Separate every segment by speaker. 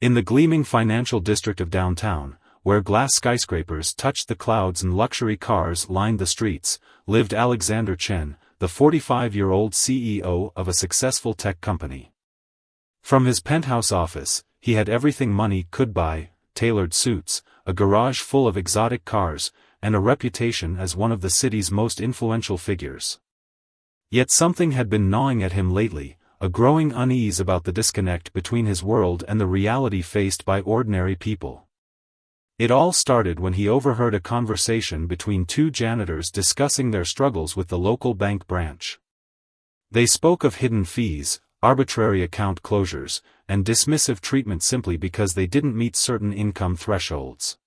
Speaker 1: In the gleaming financial district of downtown, where glass skyscrapers touched the clouds and luxury cars lined the streets, lived Alexander Chen, the 45-year-old CEO of a successful tech company. From his penthouse office, he had everything money could buy: tailored suits, a garage full of exotic cars, and a reputation as one of the city's most influential figures. Yet something had been gnawing at him lately, a growing unease about the disconnect between his world and the reality faced by ordinary people. It all started when he overheard a conversation between two janitors discussing their struggles with the local bank branch. They spoke of hidden fees, arbitrary account closures, and dismissive treatment simply because they didn't meet certain income thresholds.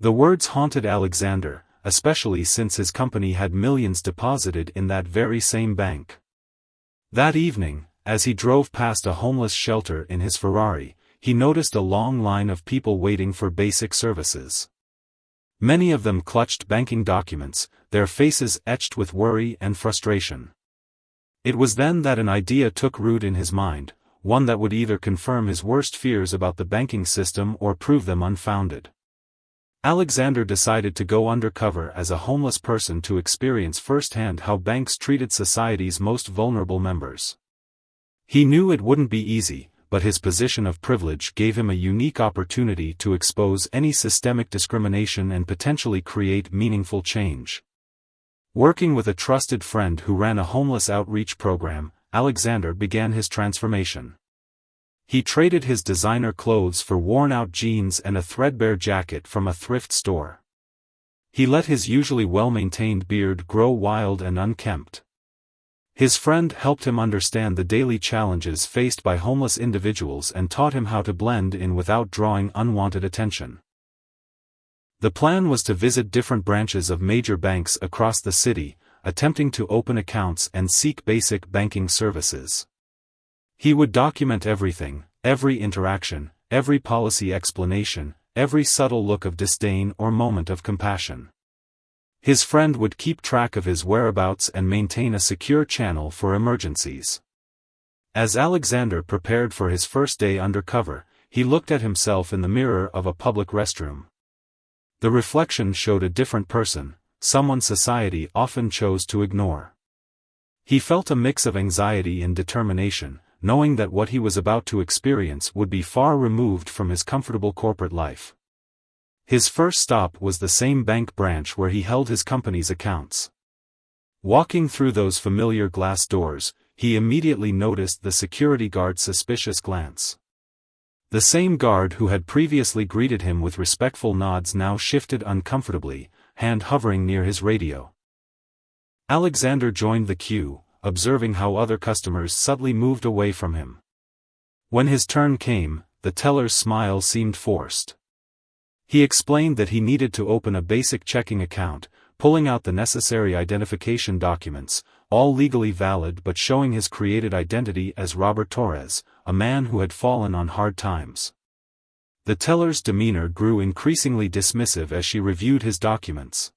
Speaker 1: The words haunted Alexander, especially since his company had millions deposited in that very same bank. That evening, as he drove past a homeless shelter in his Ferrari, he noticed a long line of people waiting for basic services. Many of them clutched banking documents, their faces etched with worry and frustration. It was then that an idea took root in his mind, one that would either confirm his worst fears about the banking system or prove them unfounded. Alexander decided to go undercover as a homeless person to experience firsthand how banks treated society's most vulnerable members. He knew it wouldn't be easy, but his position of privilege gave him a unique opportunity to expose any systemic discrimination and potentially create meaningful change. Working with a trusted friend who ran a homeless outreach program, Alexander began his transformation. He traded his designer clothes for worn-out jeans and a threadbare jacket from a thrift store. He let his usually well-maintained beard grow wild and unkempt. His friend helped him understand the daily challenges faced by homeless individuals and taught him how to blend in without drawing unwanted attention. The plan was to visit different branches of major banks across the city, attempting to open accounts and seek basic banking services. He would document everything, every interaction, every policy explanation, every subtle look of disdain or moment of compassion. His friend would keep track of his whereabouts and maintain a secure channel for emergencies. As Alexander prepared for his first day undercover, he looked at himself in the mirror of a public restroom. The reflection showed a different person, someone society often chose to ignore. He felt a mix of anxiety and determination, knowing that what he was about to experience would be far removed from his comfortable corporate life. His first stop was the same bank branch where he held his company's accounts. Walking through those familiar glass doors, he immediately noticed the security guard's suspicious glance. The same guard who had previously greeted him with respectful nods now shifted uncomfortably, hand hovering near his radio. Alexander joined the queue, observing how other customers subtly moved away from him. When his turn came, the teller's smile seemed forced. He explained that he needed to open a basic checking account, pulling out the necessary identification documents, all legally valid but showing his created identity as Robert Torres, a man who had fallen on hard times. The teller's demeanor grew increasingly dismissive as she reviewed his documents.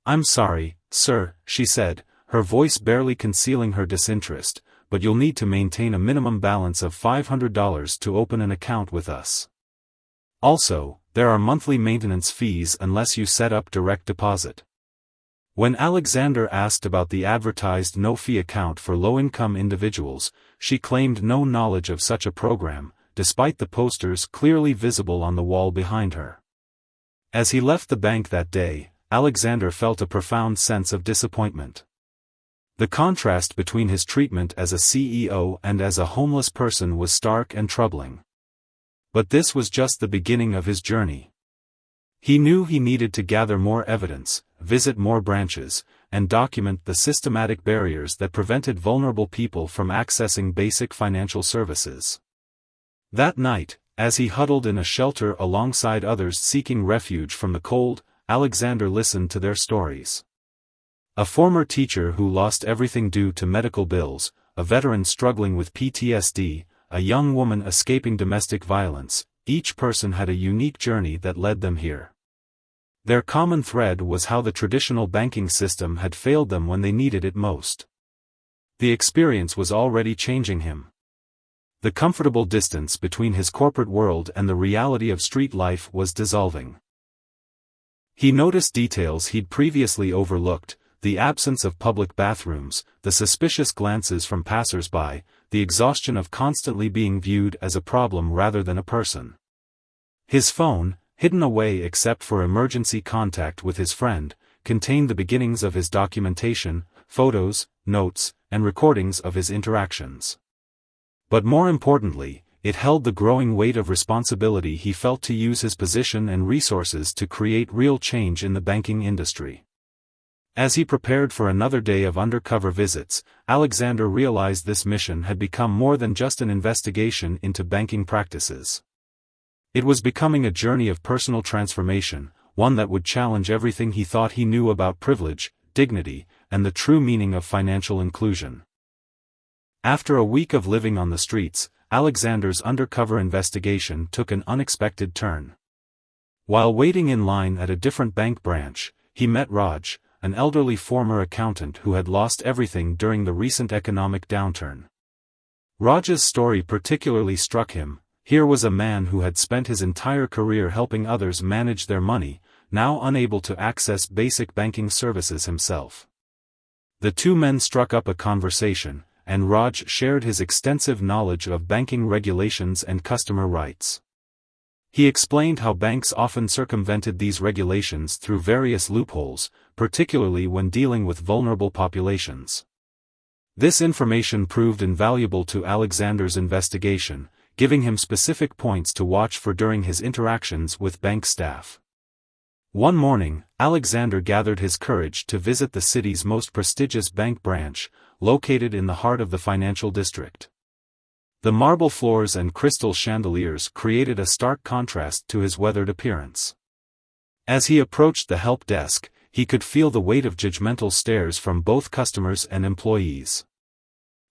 Speaker 1: "I'm sorry, sir," she said, her voice barely concealing her disinterest, "but you'll need to maintain a minimum balance of $500 to open an account with us. Also, there are monthly maintenance fees unless you set up direct deposit." When Alexander asked about the advertised no-fee account for low-income individuals, she claimed no knowledge of such a program, despite the posters clearly visible on the wall behind her. As he left the bank that day, Alexander felt a profound sense of disappointment. The contrast between his treatment as a CEO and as a homeless person was stark and troubling. But this was just the beginning of his journey. He knew he needed to gather more evidence, visit more branches, and document the systematic barriers that prevented vulnerable people from accessing basic financial services. That night, as he huddled in a shelter alongside others seeking refuge from the cold, Alexander listened to their stories. A former teacher who lost everything due to medical bills, a veteran struggling with PTSD, a young woman escaping domestic violence, each person had a unique journey that led them here. Their common thread was how the traditional banking system had failed them when they needed it most. The experience was already changing him. The comfortable distance between his corporate world and the reality of street life was dissolving. He noticed details he'd previously overlooked: the absence of public bathrooms, the suspicious glances from passers-by, the exhaustion of constantly being viewed as a problem rather than a person. His phone, hidden away except for emergency contact with his friend, contained the beginnings of his documentation, photos, notes, and recordings of his interactions. But more importantly, it held the growing weight of responsibility he felt to use his position and resources to create real change in the banking industry. As he prepared for another day of undercover visits, Alexander realized this mission had become more than just an investigation into banking practices. It was becoming a journey of personal transformation, one that would challenge everything he thought he knew about privilege, dignity, and the true meaning of financial inclusion. After a week of living on the streets, Alexander's undercover investigation took an unexpected turn. While waiting in line at a different bank branch, he met Raj, an elderly former accountant who had lost everything during the recent economic downturn. Raj's story particularly struck him. Here was a man who had spent his entire career helping others manage their money, now unable to access basic banking services himself. The two men struck up a conversation, and Raj shared his extensive knowledge of banking regulations and customer rights. He explained how banks often circumvented these regulations through various loopholes, particularly when dealing with vulnerable populations. This information proved invaluable to Alexander's investigation, giving him specific points to watch for during his interactions with bank staff. One morning, Alexander gathered his courage to visit the city's most prestigious bank branch, located in the heart of the financial district. The marble floors and crystal chandeliers created a stark contrast to his weathered appearance. As he approached the help desk, he could feel the weight of judgmental stares from both customers and employees.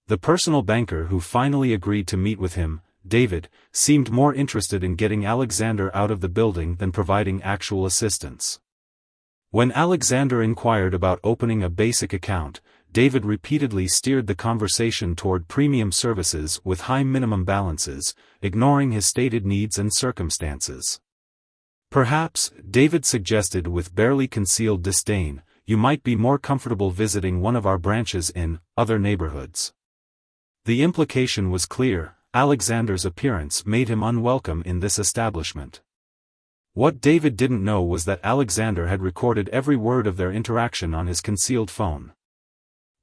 Speaker 1: The personal banker who finally agreed to meet with him, David, seemed more interested in getting Alexander out of the building than providing actual assistance. When Alexander inquired about opening a basic account, David repeatedly steered the conversation toward premium services with high minimum balances, ignoring his stated needs and circumstances. Perhaps, David suggested with barely concealed disdain, you might be more comfortable visiting one of our branches in other neighborhoods. The implication was clear: Alexander's appearance made him unwelcome in this establishment. What David didn't know was that Alexander had recorded every word of their interaction on his concealed phone.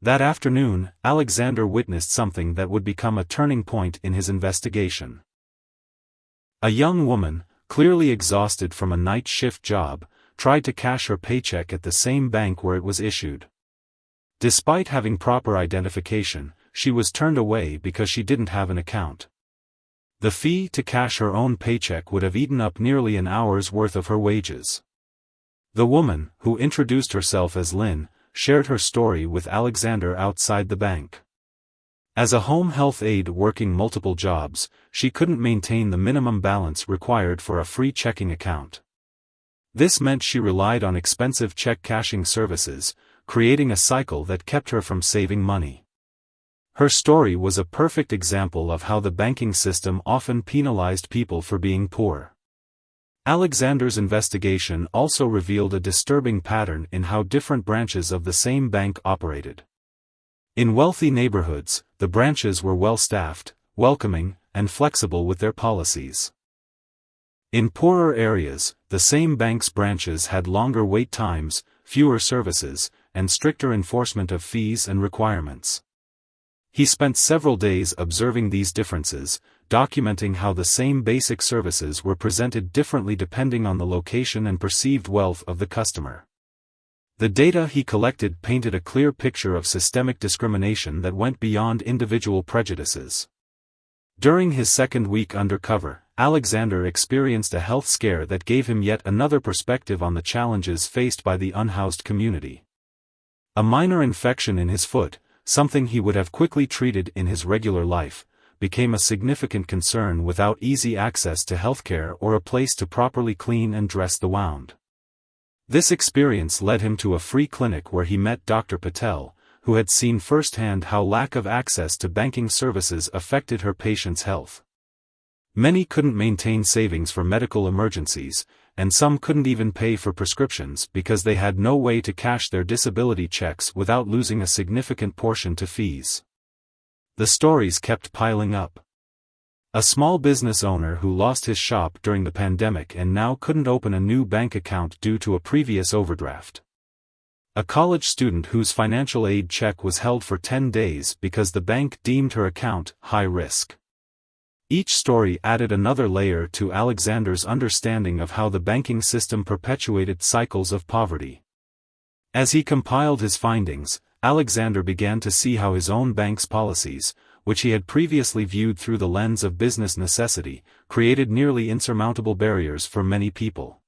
Speaker 1: That afternoon, Alexander witnessed something that would become a turning point in his investigation. A young woman, clearly exhausted from a night shift job, tried to cash her paycheck at the same bank where it was issued. Despite having proper identification, she was turned away because she didn't have an account. The fee to cash her own paycheck would have eaten up nearly an hour's worth of her wages. The woman, who introduced herself as Lynn, shared her story with Alexander outside the bank. As a home health aide working multiple jobs, she couldn't maintain the minimum balance required for a free checking account. This meant she relied on expensive check cashing services, creating a cycle that kept her from saving money. Her story was a perfect example of how the banking system often penalized people for being poor. Alexander's investigation also revealed a disturbing pattern in how different branches of the same bank operated. In wealthy neighborhoods, the branches were well-staffed, welcoming, and flexible with their policies. In poorer areas, the same bank's branches had longer wait times, fewer services, and stricter enforcement of fees and requirements. He spent several days observing these differences, documenting how the same basic services were presented differently depending on the location and perceived wealth of the customer. The data he collected painted a clear picture of systemic discrimination that went beyond individual prejudices. During his second week undercover, Alexander experienced a health scare that gave him yet another perspective on the challenges faced by the unhoused community. A minor infection in his foot, something he would have quickly treated in his regular life, became a significant concern without easy access to healthcare or a place to properly clean and dress the wound. This experience led him to a free clinic where he met Dr. Patel, who had seen firsthand how lack of access to banking services affected her patients' health. Many couldn't maintain savings for medical emergencies, and some couldn't even pay for prescriptions because they had no way to cash their disability checks without losing a significant portion to fees. The stories kept piling up. A small business owner who lost his shop during the pandemic and now couldn't open a new bank account due to a previous overdraft. A college student whose financial aid check was held for 10 days because the bank deemed her account high risk. Each story added another layer to Alexander's understanding of how the banking system perpetuated cycles of poverty. As he compiled his findings, Alexander began to see how his own bank's policies, which he had previously viewed through the lens of business necessity, created nearly insurmountable barriers for many people.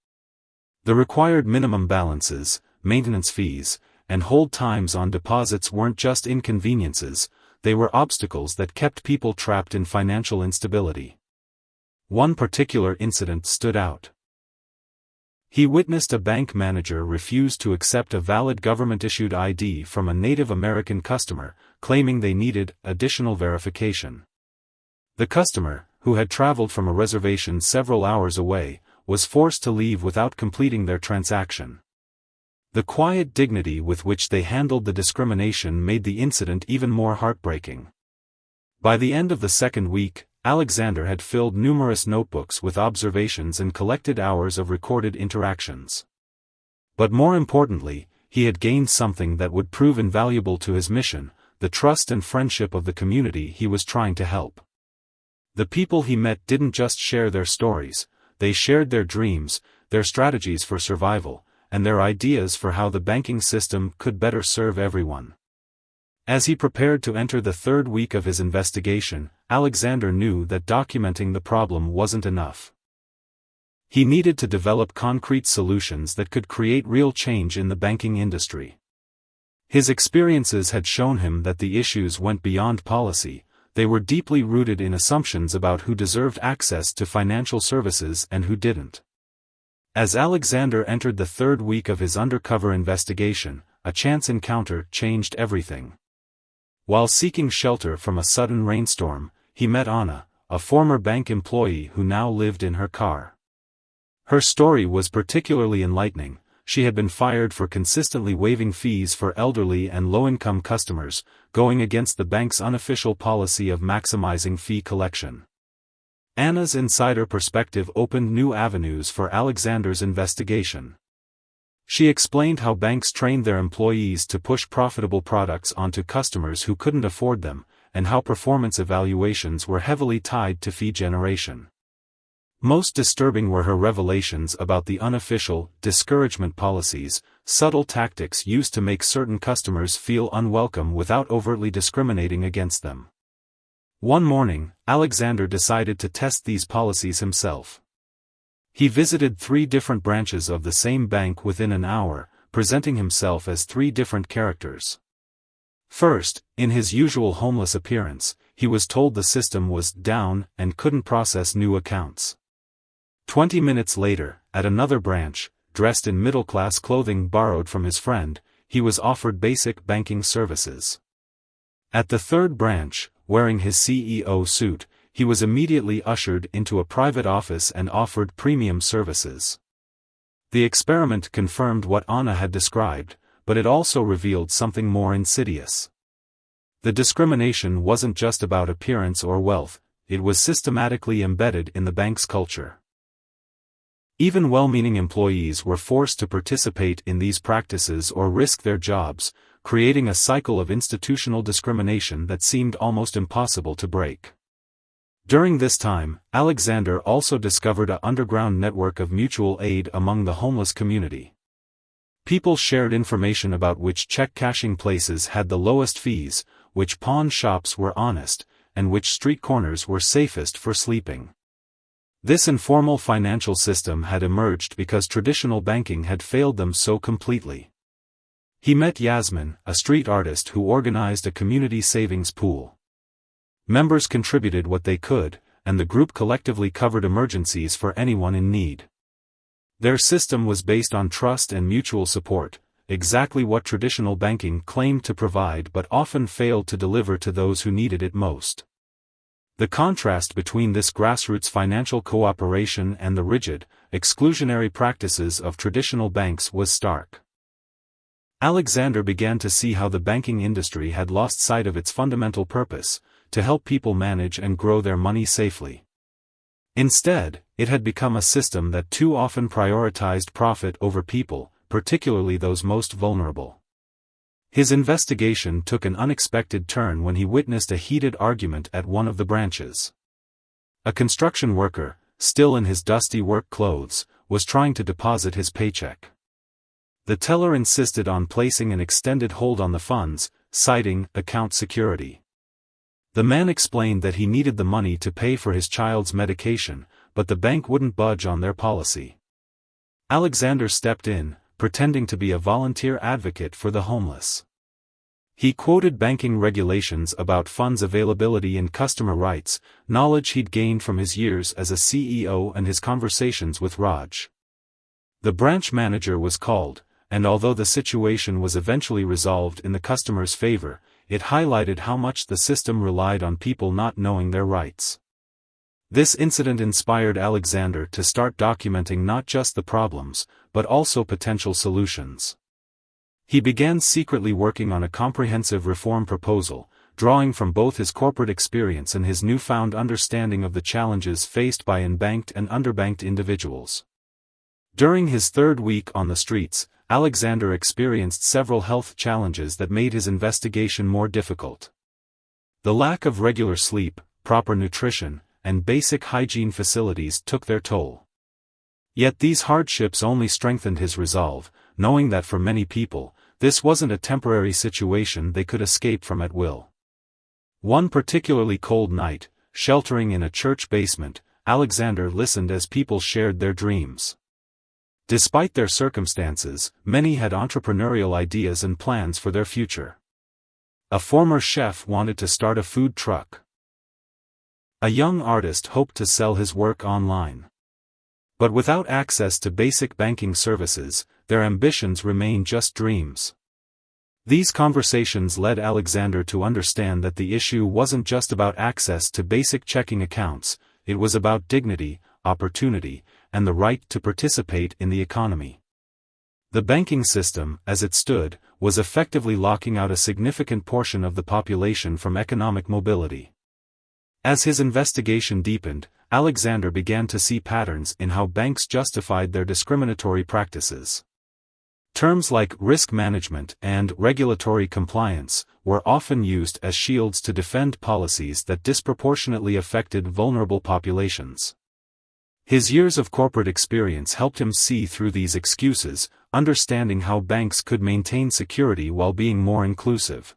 Speaker 1: The required minimum balances, maintenance fees, and hold times on deposits weren't just inconveniences, they were obstacles that kept people trapped in financial instability. One particular incident stood out. He witnessed a bank manager refuse to accept a valid government-issued ID from a Native American customer, claiming they needed additional verification. The customer, who had traveled from a reservation several hours away, was forced to leave without completing their transaction. The quiet dignity with which they handled the discrimination made the incident even more heartbreaking. By the end of the second week, Alexander had filled numerous notebooks with observations and collected hours of recorded interactions. But more importantly, he had gained something that would prove invaluable to his mission: the trust and friendship of the community he was trying to help. The people he met didn't just share their stories, they shared their dreams, their strategies for survival, and their ideas for how the banking system could better serve everyone. As he prepared to enter the third week of his investigation, Alexander knew that documenting the problem wasn't enough. He needed to develop concrete solutions that could create real change in the banking industry. His experiences had shown him that the issues went beyond policy, they were deeply rooted in assumptions about who deserved access to financial services and who didn't. As Alexander entered the third week of his undercover investigation, a chance encounter changed everything. While seeking shelter from a sudden rainstorm, he met Anna, a former bank employee who now lived in her car. Her story was particularly enlightening. She had been fired for consistently waiving fees for elderly and low-income customers, going against the bank's unofficial policy of maximizing fee collection. Anna's insider perspective opened new avenues for Alexander's investigation. She explained how banks trained their employees to push profitable products onto customers who couldn't afford them, and how performance evaluations were heavily tied to fee generation. Most disturbing were her revelations about the unofficial discouragement policies, subtle tactics used to make certain customers feel unwelcome without overtly discriminating against them. One morning, Alexander decided to test these policies himself. He visited 3 different branches of the same bank within an hour, presenting himself as 3 different characters. First, in his usual homeless appearance, he was told the system was down and couldn't process new accounts. 20 minutes later, at another branch, dressed in middle-class clothing borrowed from his friend, he was offered basic banking services. At the third branch, wearing his CEO suit, he was immediately ushered into a private office and offered premium services. The experiment confirmed what Anna had described, but it also revealed something more insidious. The discrimination wasn't just about appearance or wealth, it was systematically embedded in the bank's culture. Even well-meaning employees were forced to participate in these practices or risk their jobs, creating a cycle of institutional discrimination that seemed almost impossible to break. During this time, Alexander also discovered an underground network of mutual aid among the homeless community. People shared information about which check-cashing places had the lowest fees, which pawn shops were honest, and which street corners were safest for sleeping. This informal financial system had emerged because traditional banking had failed them so completely. He met Yasmin, a street artist who organized a community savings pool. Members contributed what they could, and the group collectively covered emergencies for anyone in need. Their system was based on trust and mutual support, exactly what traditional banking claimed to provide but often failed to deliver to those who needed it most. The contrast between this grassroots financial cooperation and the rigid, exclusionary practices of traditional banks was stark. Alexander began to see how the banking industry had lost sight of its fundamental purpose, to help people manage and grow their money safely. Instead, it had become a system that too often prioritized profit over people, particularly those most vulnerable. His investigation took an unexpected turn when he witnessed a heated argument at one of the branches. A construction worker, still in his dusty work clothes, was trying to deposit his paycheck. The teller insisted on placing an extended hold on the funds, citing account security. The man explained that he needed the money to pay for his child's medication, but the bank wouldn't budge on their policy. Alexander stepped in, pretending to be a volunteer advocate for the homeless. He quoted banking regulations about funds availability and customer rights, knowledge he'd gained from his years as a CEO and his conversations with Raj. The branch manager was called, and although the situation was eventually resolved in the customer's favor, it highlighted how much the system relied on people not knowing their rights. This incident inspired Alexander to start documenting not just the problems, but also potential solutions. He began secretly working on a comprehensive reform proposal, drawing from both his corporate experience and his newfound understanding of the challenges faced by unbanked and underbanked individuals. During his third week on the streets, Alexander experienced several health challenges that made his investigation more difficult. The lack of regular sleep, proper nutrition, and basic hygiene facilities took their toll. Yet these hardships only strengthened his resolve, knowing that for many people, this wasn't a temporary situation they could escape from at will. One particularly cold night, sheltering in a church basement, Alexander listened as people shared their dreams. Despite their circumstances, many had entrepreneurial ideas and plans for their future. A former chef wanted to start a food truck. A young artist hoped to sell his work online. But without access to basic banking services, their ambitions remained just dreams. These conversations led Alexander to understand that the issue wasn't just about access to basic checking accounts, it was about dignity, opportunity, and the right to participate in the economy. The banking system, as it stood, was effectively locking out a significant portion of the population from economic mobility. As his investigation deepened, Alexander began to see patterns in how banks justified their discriminatory practices. Terms like risk management and regulatory compliance were often used as shields to defend policies that disproportionately affected vulnerable populations. His years of corporate experience helped him see through these excuses, understanding how banks could maintain security while being more inclusive.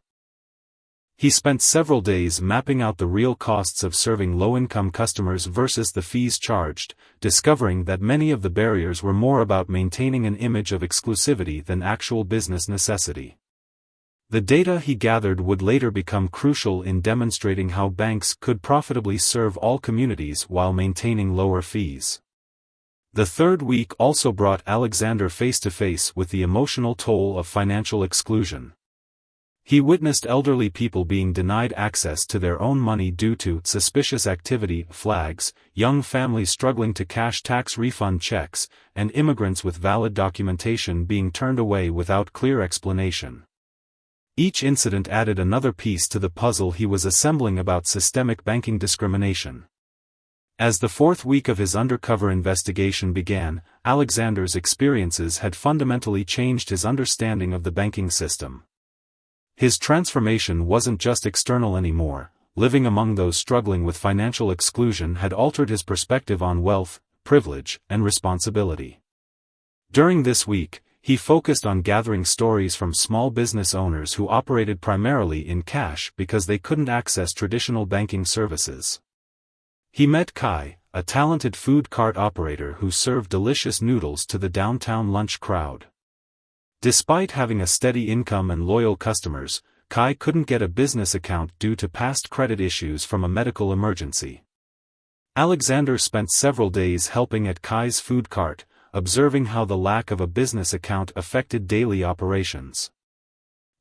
Speaker 1: He spent several days mapping out the real costs of serving low-income customers versus the fees charged, discovering that many of the barriers were more about maintaining an image of exclusivity than actual business necessity. The data he gathered would later become crucial in demonstrating how banks could profitably serve all communities while maintaining lower fees. The third week also brought Alexander face-to-face with the emotional toll of financial exclusion. He witnessed elderly people being denied access to their own money due to suspicious activity flags, young families struggling to cash tax refund checks, and immigrants with valid documentation being turned away without clear explanation. Each incident added another piece to the puzzle he was assembling about systemic banking discrimination. As the fourth week of his undercover investigation began, Alexander's experiences had fundamentally changed his understanding of the banking system. His transformation wasn't just external anymore. Living among those struggling with financial exclusion had altered his perspective on wealth, privilege, and responsibility. During this week, he focused on gathering stories from small business owners who operated primarily in cash because they couldn't access traditional banking services. He met Kai, a talented food cart operator who served delicious noodles to the downtown lunch crowd. Despite having a steady income and loyal customers, Kai couldn't get a business account due to past credit issues from a medical emergency. Alexander spent several days helping at Kai's food cart, observing how the lack of a business account affected daily operations.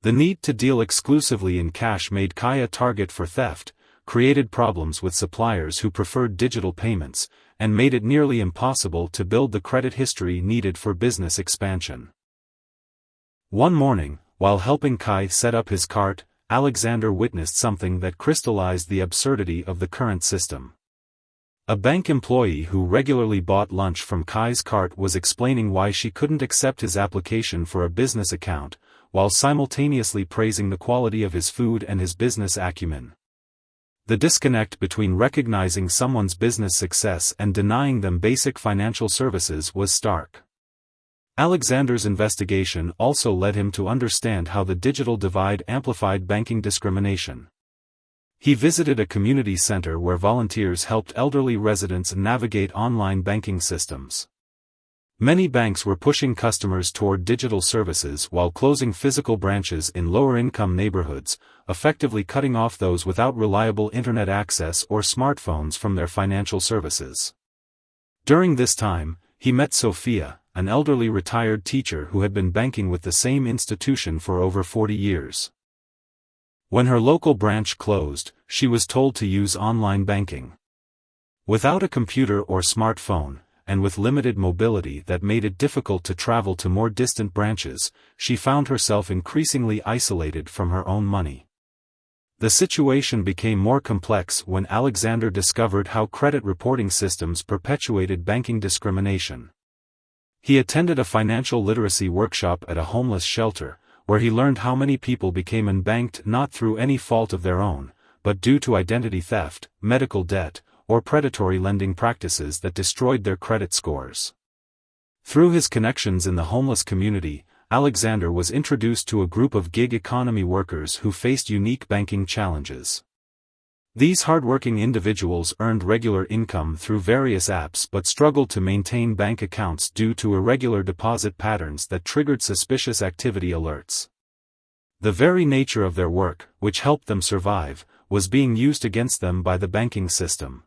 Speaker 1: The need to deal exclusively in cash made Kai a target for theft, created problems with suppliers who preferred digital payments, and made it nearly impossible to build the credit history needed for business expansion. One morning, while helping Kai set up his cart, Alexander witnessed something that crystallized the absurdity of the current system. A bank employee who regularly bought lunch from Kai's cart was explaining why she couldn't accept his application for a business account, while simultaneously praising the quality of his food and his business acumen. The disconnect between recognizing someone's business success and denying them basic financial services was stark. Alexander's investigation also led him to understand how the digital divide amplified banking discrimination. He visited a community center where volunteers helped elderly residents navigate online banking systems. Many banks were pushing customers toward digital services while closing physical branches in lower-income neighborhoods, effectively cutting off those without reliable internet access or smartphones from their financial services. During this time, he met Sophia, an elderly retired teacher who had been banking with the same institution for over 40 years. When her local branch closed, she was told to use online banking. Without a computer or smartphone, and with limited mobility that made it difficult to travel to more distant branches, she found herself increasingly isolated from her own money. The situation became more complex when Alexander discovered how credit reporting systems perpetuated banking discrimination. He attended a financial literacy workshop at a homeless shelter, where he learned how many people became unbanked not through any fault of their own, but due to identity theft, medical debt, or predatory lending practices that destroyed their credit scores. Through his connections in the homeless community, Alexander was introduced to a group of gig economy workers who faced unique banking challenges. These hardworking individuals earned regular income through various apps but struggled to maintain bank accounts due to irregular deposit patterns that triggered suspicious activity alerts. The very nature of their work, which helped them survive, was being used against them by the banking system.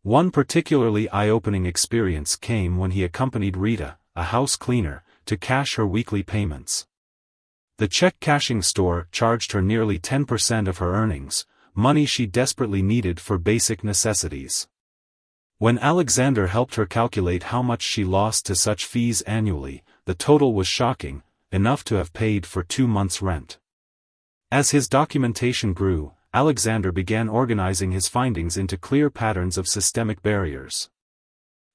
Speaker 1: One particularly eye-opening experience came when he accompanied Rita, a house cleaner, to cash her weekly payments. The check cashing store charged her nearly 10% of her earnings, money she desperately needed for basic necessities. When Alexander helped her calculate how much she lost to such fees annually, the total was shocking, enough to have paid for 2 months' rent. As his documentation grew, Alexander began organizing his findings into clear patterns of systemic barriers.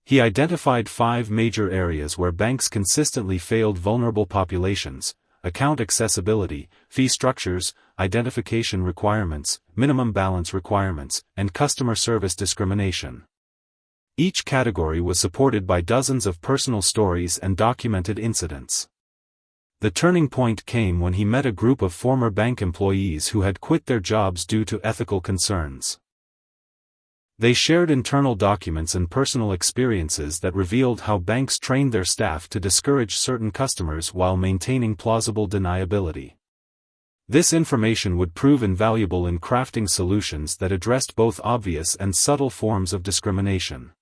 Speaker 1: He identified 5 major areas where banks consistently failed vulnerable populations: account accessibility, fee structures, identification requirements, minimum balance requirements, and customer service discrimination. Each category was supported by dozens of personal stories and documented incidents. The turning point came when he met a group of former bank employees who had quit their jobs due to ethical concerns. They shared internal documents and personal experiences that revealed how banks trained their staff to discourage certain customers while maintaining plausible deniability. This information would prove invaluable in crafting solutions that addressed both obvious and subtle forms of discrimination.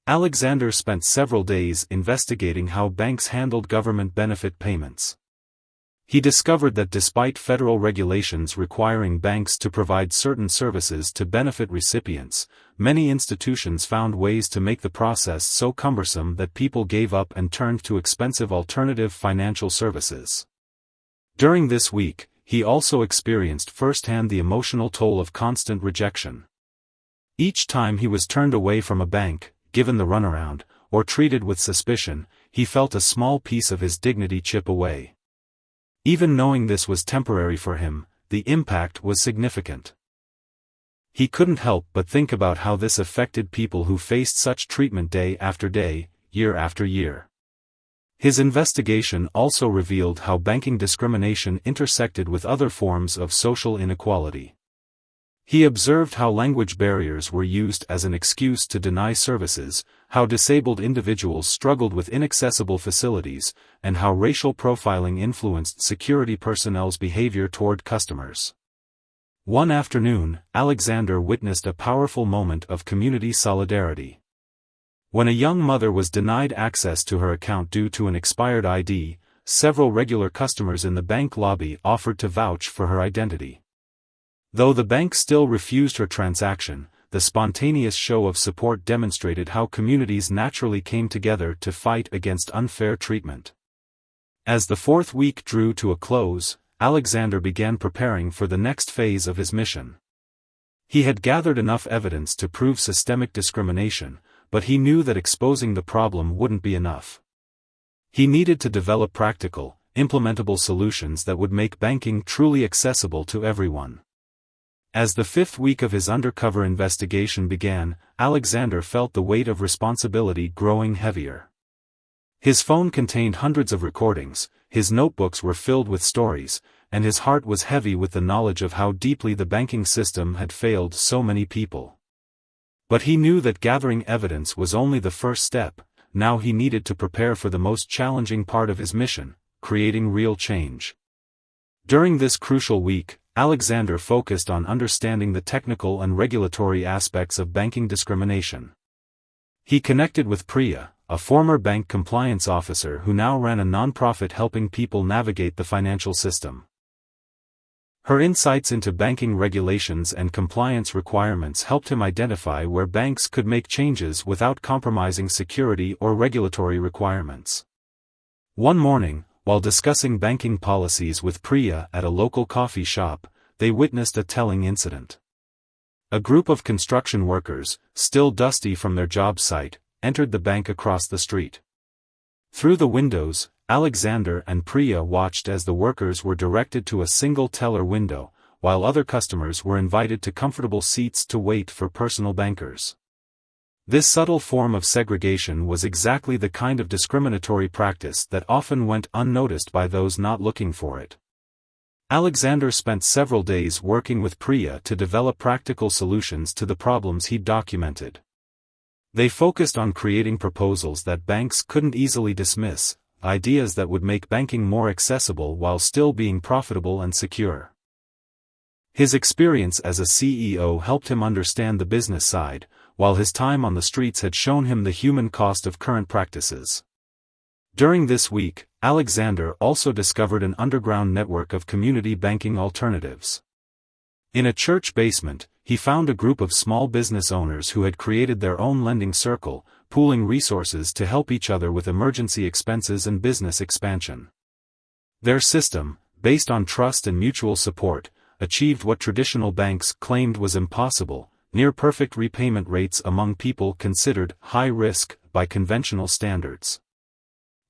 Speaker 1: Alexander spent several days investigating how banks handled government benefit payments. He discovered that despite federal regulations requiring banks to provide certain services to benefit recipients, many institutions found ways to make the process so cumbersome that people gave up and turned to expensive alternative financial services. During this week, he also experienced firsthand the emotional toll of constant rejection. Each time he was turned away from a bank, given the runaround, or treated with suspicion, he felt a small piece of his dignity chip away. Even knowing this was temporary for him, the impact was significant. He couldn't help but think about how this affected people who faced such treatment day after day, year after year. His investigation also revealed how banking discrimination intersected with other forms of social inequality. He observed how language barriers were used as an excuse to deny services, how disabled individuals struggled with inaccessible facilities, and how racial profiling influenced security personnel's behavior toward customers. One afternoon, Alexander witnessed a powerful moment of community solidarity. When a young mother was denied access to her account due to an expired ID, several regular customers in the bank lobby offered to vouch for her identity. Though the bank still refused her transaction, the spontaneous show of support demonstrated how communities naturally came together to fight against unfair treatment. As the fourth week drew to a close, Alexander began preparing for the next phase of his mission. He had gathered enough evidence to prove systemic discrimination, but he knew that exposing the problem wouldn't be enough. He needed to develop practical, implementable solutions that would make banking truly accessible to everyone. As the fifth week of his undercover investigation began, Alexander felt the weight of responsibility growing heavier. His phone contained hundreds of recordings, his notebooks were filled with stories, and his heart was heavy with the knowledge of how deeply the banking system had failed so many people. But he knew that gathering evidence was only the first step. Now he needed to prepare for the most challenging part of his mission, creating real change. During this crucial week, Alexander focused on understanding the technical and regulatory aspects of banking discrimination. He connected with Priya, a former bank compliance officer who now ran a nonprofit helping people navigate the financial system. Her insights into banking regulations and compliance requirements helped him identify where banks could make changes without compromising security or regulatory requirements. One morning, while discussing banking policies with Priya at a local coffee shop, they witnessed a telling incident. A group of construction workers, still dusty from their job site, entered the bank across the street. Through the windows, Alexander and Priya watched as the workers were directed to a single teller window, while other customers were invited to comfortable seats to wait for personal bankers. This subtle form of segregation was exactly the kind of discriminatory practice that often went unnoticed by those not looking for it. Alexander spent several days working with Priya to develop practical solutions to the problems he documented. They focused on creating proposals that banks couldn't easily dismiss, ideas that would make banking more accessible while still being profitable and secure. His experience as a CEO helped him understand the business side, while his time on the streets had shown him the human cost of current practices. During this week, Alexander also discovered an underground network of community banking alternatives. In a church basement, he found a group of small business owners who had created their own lending circle, pooling resources to help each other with emergency expenses and business expansion. Their system, based on trust and mutual support, achieved what traditional banks claimed was impossible: near-perfect repayment rates among people considered high-risk by conventional standards.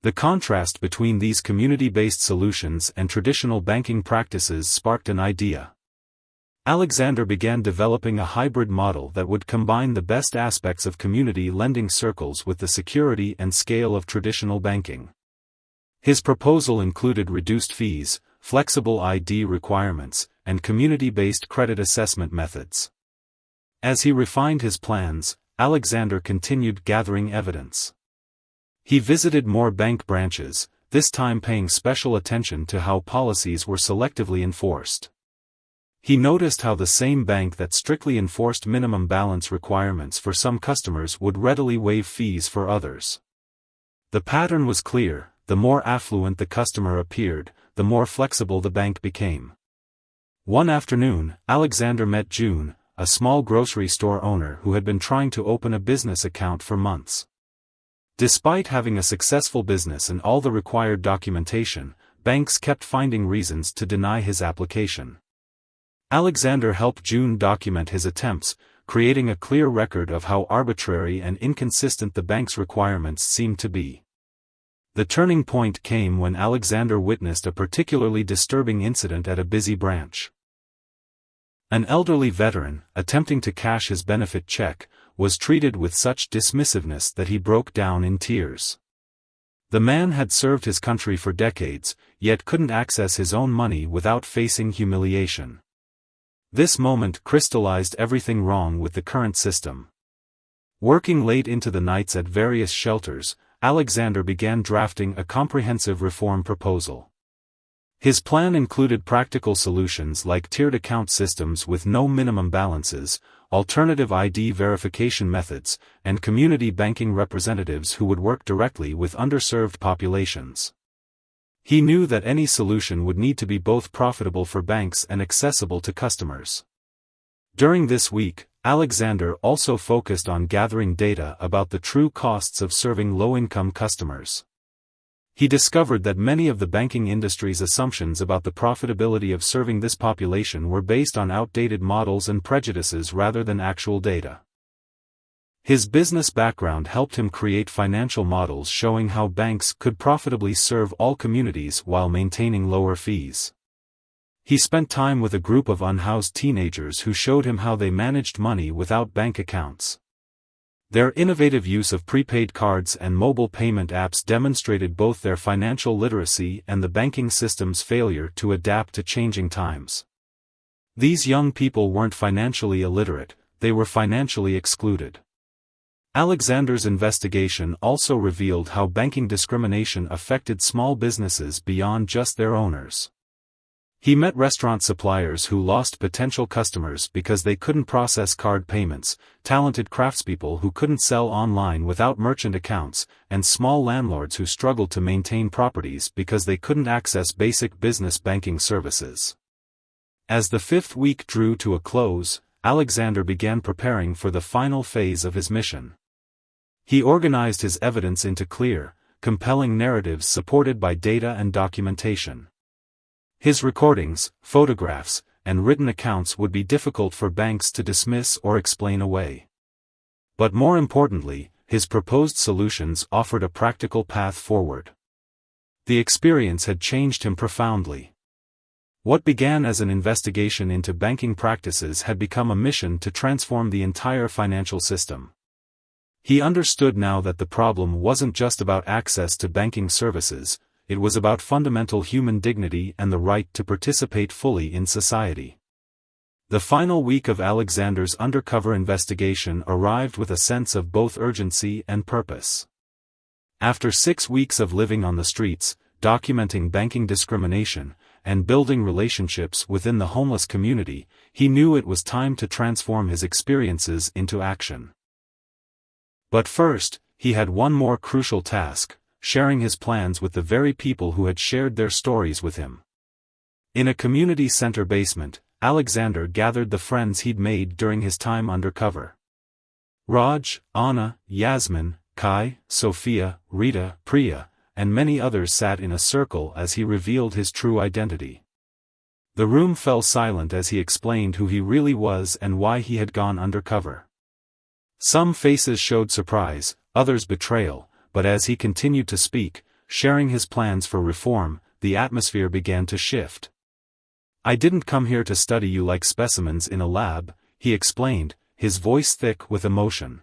Speaker 1: The contrast between these community-based solutions and traditional banking practices sparked an idea. Alexander began developing a hybrid model that would combine the best aspects of community lending circles with the security and scale of traditional banking. His proposal included reduced fees, flexible ID requirements, and community-based credit assessment methods. As he refined his plans, Alexander continued gathering evidence. He visited more bank branches, this time paying special attention to how policies were selectively enforced. He noticed how the same bank that strictly enforced minimum balance requirements for some customers would readily waive fees for others. The pattern was clear: the more affluent the customer appeared, the more flexible the bank became. One afternoon, Alexander met June, a small grocery store owner who had been trying to open a business account for months. Despite having a successful business and all the required documentation, banks kept finding reasons to deny his application. Alexander helped June document his attempts, creating a clear record of how arbitrary and inconsistent the bank's requirements seemed to be. The turning point came when Alexander witnessed a particularly disturbing incident at a busy branch. An elderly veteran, attempting to cash his benefit check, was treated with such dismissiveness that he broke down in tears. The man had served his country for decades, yet couldn't access his own money without facing humiliation. This moment crystallized everything wrong with the current system. Working late into the nights at various shelters, Alexander began drafting a comprehensive reform proposal. His plan included practical solutions like tiered account systems with no minimum balances, alternative ID verification methods, and community banking representatives who would work directly with underserved populations. He knew that any solution would need to be both profitable for banks and accessible to customers. During this week, Alexander also focused on gathering data about the true costs of serving low-income customers. He discovered that many of the banking industry's assumptions about the profitability of serving this population were based on outdated models and prejudices rather than actual data. His business background helped him create financial models showing how banks could profitably serve all communities while maintaining lower fees. He spent time with a group of unhoused teenagers who showed him how they managed money without bank accounts. Their innovative use of prepaid cards and mobile payment apps demonstrated both their financial literacy and the banking system's failure to adapt to changing times. These young people weren't financially illiterate, they were financially excluded. Alexander's investigation also revealed how banking discrimination affected small businesses beyond just their owners. He met restaurant suppliers who lost potential customers because they couldn't process card payments, talented craftspeople who couldn't sell online without merchant accounts, and small landlords who struggled to maintain properties because they couldn't access basic business banking services. As the fifth week drew to a close, Alexander began preparing for the final phase of his mission. He organized his evidence into clear, compelling narratives supported by data and documentation. His recordings, photographs, and written accounts would be difficult for banks to dismiss or explain away. But more importantly, his proposed solutions offered a practical path forward. The experience had changed him profoundly. What began as an investigation into banking practices had become a mission to transform the entire financial system. He understood now that the problem wasn't just about access to banking services, it was about fundamental human dignity and the right to participate fully in society. The final week of Alexander's undercover investigation arrived with a sense of both urgency and purpose. After 6 weeks of living on the streets, documenting banking discrimination, and building relationships within the homeless community, he knew it was time to transform his experiences into action. But first, he had one more crucial task: sharing his plans with the very people who had shared their stories with him. In a community center basement, Alexander gathered the friends he'd made during his time undercover. Raj, Anna, Yasmin, Kai, Sophia, Rita, Priya, and many others sat in a circle as he revealed his true identity. The room fell silent as he explained who he really was and why he had gone undercover. Some faces showed surprise, others betrayal, but as he continued to speak, sharing his plans for reform, the atmosphere began to shift. "I didn't come here to study you like specimens in a lab," he explained, his voice thick with emotion.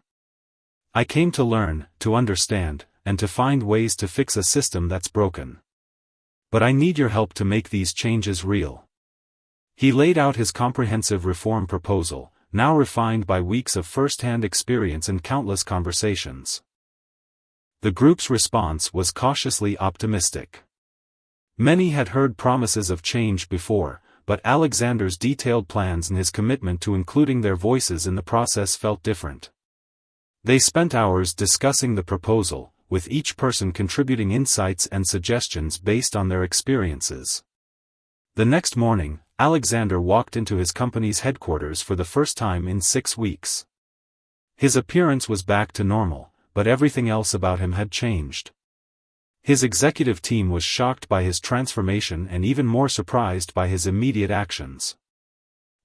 Speaker 1: "I came to learn, to understand, and to find ways to fix a system that's broken. But I need your help to make these changes real." He laid out his comprehensive reform proposal, now refined by weeks of first-hand experience and countless conversations. The group's response was cautiously optimistic. Many had heard promises of change before, but Alexander's detailed plans and his commitment to including their voices in the process felt different. They spent hours discussing the proposal, with each person contributing insights and suggestions based on their experiences. The next morning, Alexander walked into his company's headquarters for the first time in 6 weeks. His appearance was back to normal, but everything else about him had changed. His executive team was shocked by his transformation and even more surprised by his immediate actions.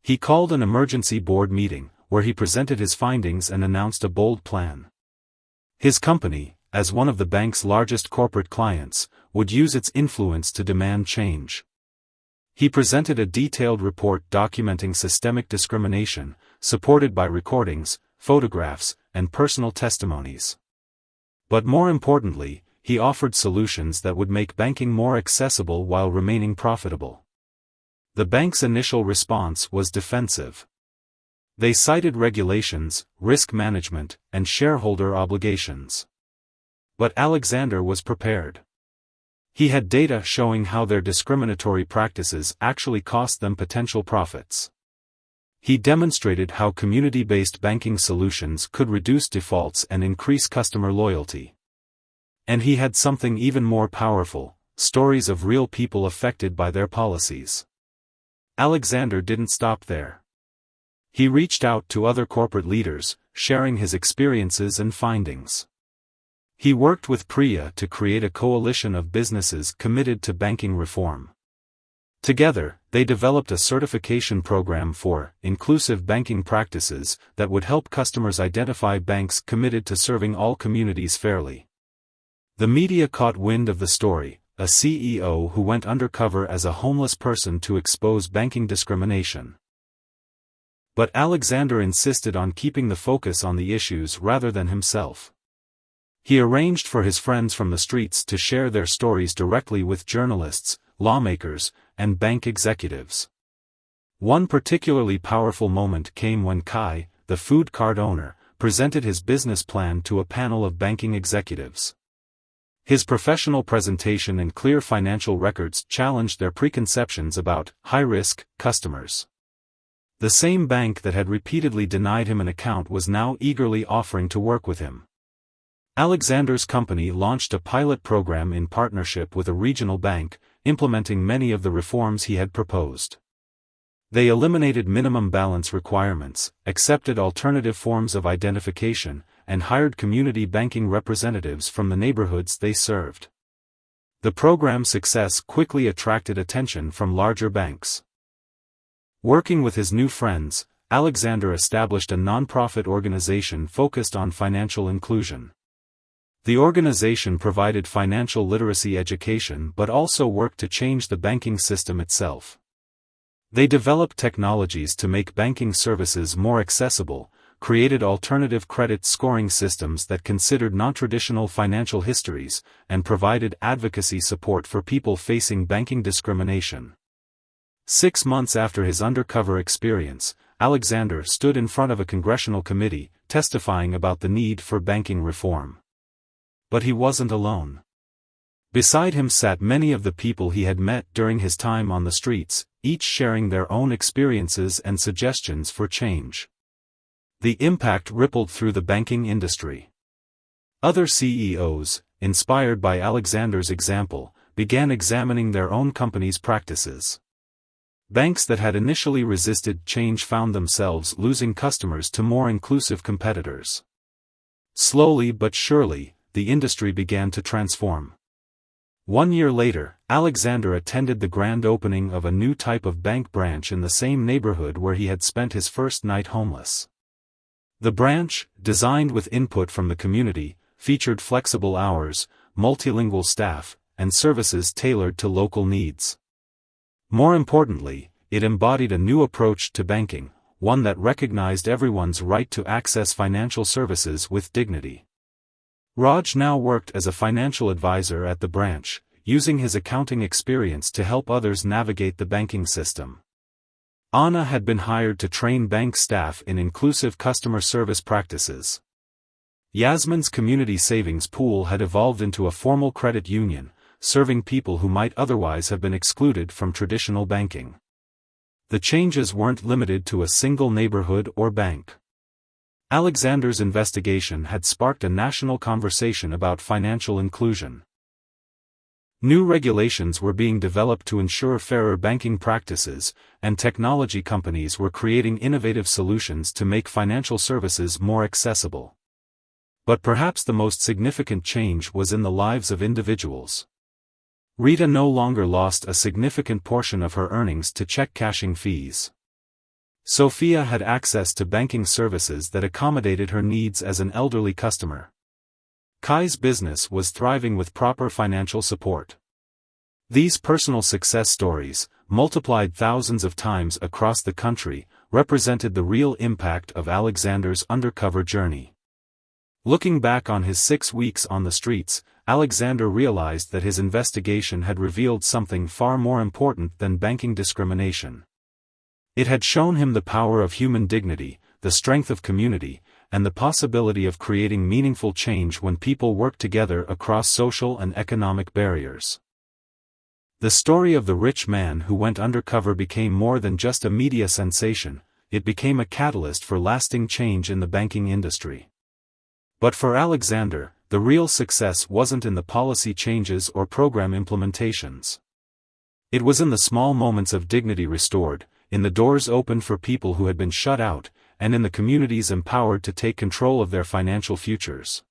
Speaker 1: He called an emergency board meeting, where he presented his findings and announced a bold plan. His company, as one of the bank's largest corporate clients, would use its influence to demand change. He presented a detailed report documenting systemic discrimination, supported by recordings, photographs, and personal testimonies. But more importantly, he offered solutions that would make banking more accessible while remaining profitable. The bank's initial response was defensive. They cited regulations, risk management, and shareholder obligations. But Alexander was prepared. He had data showing how their discriminatory practices actually cost them potential profits. He demonstrated how community-based banking solutions could reduce defaults and increase customer loyalty. And he had something even more powerful: stories of real people affected by their policies. Alexander didn't stop there. He reached out to other corporate leaders, sharing his experiences and findings. He worked with Priya to create a coalition of businesses committed to banking reform. Together, they developed a certification program for inclusive banking practices that would help customers identify banks committed to serving all communities fairly. The media caught wind of the story: a CEO who went undercover as a homeless person to expose banking discrimination. But Alexander insisted on keeping the focus on the issues rather than himself. He arranged for his friends from the streets to share their stories directly with journalists, lawmakers, and bank executives. One particularly powerful moment came when Kai, the food cart owner, presented his business plan to a panel of banking executives. His professional presentation and clear financial records challenged their preconceptions about high-risk customers. The same bank that had repeatedly denied him an account was now eagerly offering to work with him. Alexander's company launched a pilot program in partnership with a regional bank, implementing many of the reforms he had proposed. They eliminated minimum balance requirements, accepted alternative forms of identification, and hired community banking representatives from the neighborhoods they served. The program's success quickly attracted attention from larger banks. Working with his new friends, Alexander established a nonprofit organization focused on financial inclusion. The organization provided financial literacy education but also worked to change the banking system itself. They developed technologies to make banking services more accessible, created alternative credit scoring systems that considered non-traditional financial histories, and provided advocacy support for people facing banking discrimination. 6 months after his undercover experience, Alexander stood in front of a congressional committee, testifying about the need for banking reform. But he wasn't alone. Beside him sat many of the people he had met during his time on the streets, each sharing their own experiences and suggestions for change. The impact rippled through the banking industry. Other CEOs, inspired by Alexander's example, began examining their own companies' practices. Banks that had initially resisted change found themselves losing customers to more inclusive competitors. Slowly but surely, the industry began to transform. 1 year later, Alexander attended the grand opening of a new type of bank branch in the same neighborhood where he had spent his first night homeless. The branch, designed with input from the community, featured flexible hours, multilingual staff, and services tailored to local needs. More importantly, it embodied a new approach to banking, one that recognized everyone's right to access financial services with dignity. Raj now worked as a financial advisor at the branch, using his accounting experience to help others navigate the banking system. Anna had been hired to train bank staff in inclusive customer service practices. Yasmin's community savings pool had evolved into a formal credit union, serving people who might otherwise have been excluded from traditional banking. The changes weren't limited to a single neighborhood or bank. Alexander's investigation had sparked a national conversation about financial inclusion. New regulations were being developed to ensure fairer banking practices, and technology companies were creating innovative solutions to make financial services more accessible. But perhaps the most significant change was in the lives of individuals. Rita no longer lost a significant portion of her earnings to check cashing fees. Sophia had access to banking services that accommodated her needs as an elderly customer. Kai's business was thriving with proper financial support. These personal success stories, multiplied thousands of times across the country, represented the real impact of Alexander's undercover journey. Looking back on his 6 weeks on the streets, Alexander realized that his investigation had revealed something far more important than banking discrimination. It had shown him the power of human dignity, the strength of community, and the possibility of creating meaningful change when people work together across social and economic barriers. The story of the rich man who went undercover became more than just a media sensation. it became a catalyst for lasting change in the banking industry. But for Alexander, the real success wasn't in the policy changes or program implementations. It was in the small moments of dignity restored, in the doors opened for people who had been shut out, and in the communities empowered to take control of their financial futures.